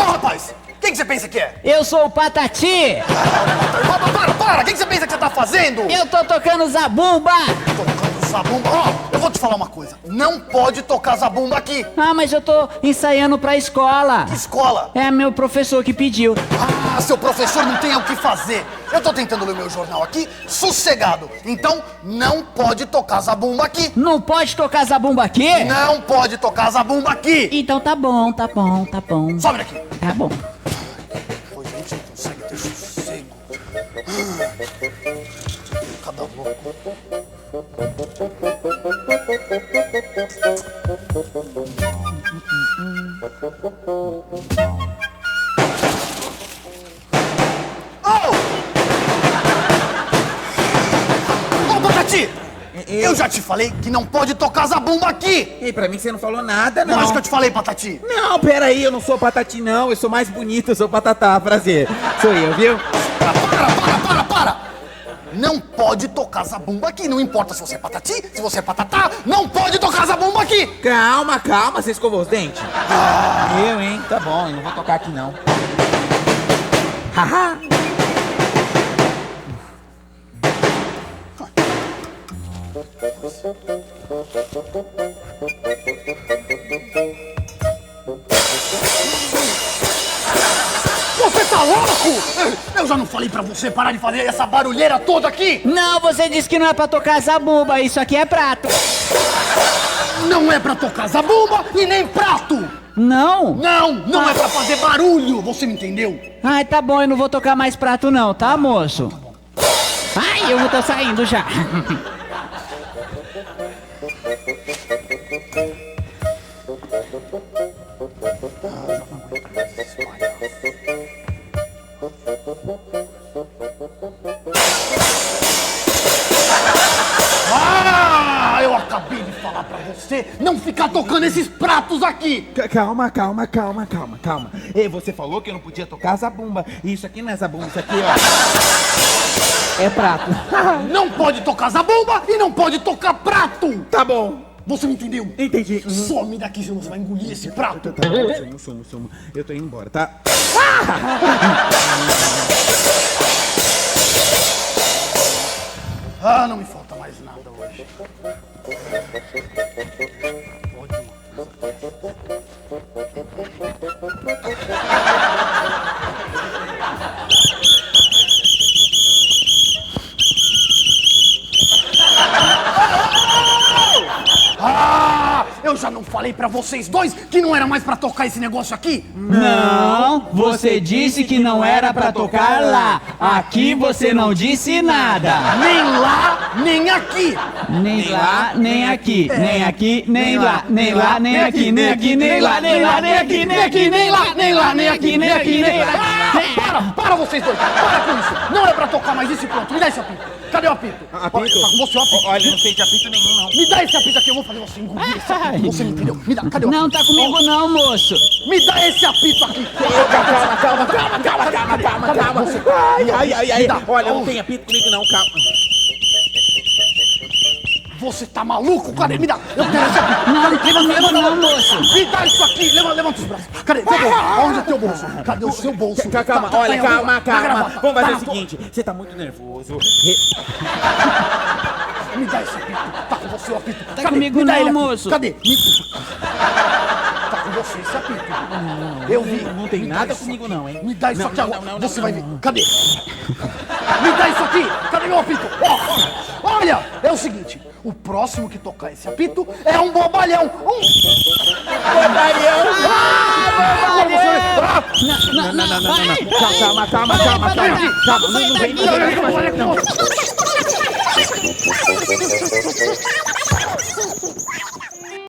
Rapaz, quem que você pensa que é? Eu sou o Patati. Para! Quem que você pensa que você tá fazendo? Eu tô tocando zabumba. Tocando zabumba. Ó, eu vou te falar uma coisa. Não pode tocar zabumba aqui. Ah, mas eu tô ensaiando pra escola. Que escola? É meu professor que pediu. Ah, seu professor não tem o que fazer. Eu tô tentando ler meu jornal aqui, sossegado. Então, não pode tocar zabumba aqui. Não pode tocar zabumba aqui? Não pode tocar zabumba aqui. Então tá bom. Sobe daqui. Tá bom. Pois a gente não consegue ter sossego. Cada louco. Ô, Patati! Eu já te falei que não pode tocar zabumba aqui! Ei, pra mim você não falou nada, não. Não acho que eu te falei, Patati. Não, peraí, eu não sou Patati, não. Eu sou mais bonito, eu sou Patatá. Prazer. Sou eu, viu? Para! Não pode tocar zabumba aqui. Não importa se você é Patati, se você é Patatá, não pode tocar zabumba aqui! Calma, você escovou os dentes? Eu, hein? Tá bom, eu não vou tocar aqui, não. Haha! Você tá louco? Eu já não falei pra você parar de fazer essa barulheira toda aqui? Não, você disse que não é pra tocar zabumba. Isso aqui é prato. Não é pra tocar zabumba e nem prato! Não? Não é pra fazer barulho, você me entendeu? Ai, tá bom, eu não vou tocar mais prato não, tá, moço? Ai, eu tô saindo já. Ah, eu acabei de falar pra você não ficar tocando esses pratos aqui! Calma. Ei, você falou que eu não podia tocar zabumba. Isso aqui não é zabumba, isso aqui, ó. É prato. Não pode tocar zabumba e não pode tocar prato! Tá bom. Você me entendeu? Entendi. Some daqui, senão você vai engolir esse prato! Tá bom, sumo. Eu tô indo embora, tá? Ah, não me falta mais nada hoje. Ah, eu já não falei pra vocês dois que não era mais pra tocar esse negócio aqui? Não, você disse que não era pra tocar lá. Aqui você não disse nada. Nem lá, nem aqui! Nem lá, nem aqui. Nem aqui, nem lá. Nem lá, nem aqui. Nem aqui, nem lá. Nem lá, nem aqui. Nem aqui, nem lá. Nem lá, nem aqui. Nem aqui, nem lá. Para vocês dois! Para com isso! Não é pra tocar mais isso e pronto! Me dá esse apito! Cadê o apito? Apito? Tá com você o apito! Olha, não tem de apito nenhum, não. Me dá esse apito aqui, eu vou fazer você engolir esse apito! Você me entendeu? Me dá, cadê o apito? Não tá comigo não, moço. Me dá esse apito aqui! Calma. Você- Ai. Me dá. Olha, não tem apito comigo, não, calma. Você tá maluco? Cadê? Me dá! Eu quero esse apito! Não, Cadê? não tem comigo não, moço. Me dá isso aqui! Levanta os braços! Cadê? Teu bolso? Onde é teu bolso? Cadê o seu bolso? Calma, Tá- olha, tem alguma- calma. tá gravado. Vamos fazer Tá- o seguinte, você tá muito nervoso. Me dá esse apito! Tá com você o apito! Cadê? comigo Me dá não, ele aqui. moço. Cadê? Tá com você esse apito! Eu vi! Não tem Me dá nada isso comigo aqui. não, hein? Me dá isso Não, aqui não, agora! não, Você não, vai não. ver! Cadê? Me dá isso aqui! Cadê meu apito? Olha! É o seguinte, o próximo que tocar esse apito é um bobalhão! Bobalhão! Não. Calma. Não vem.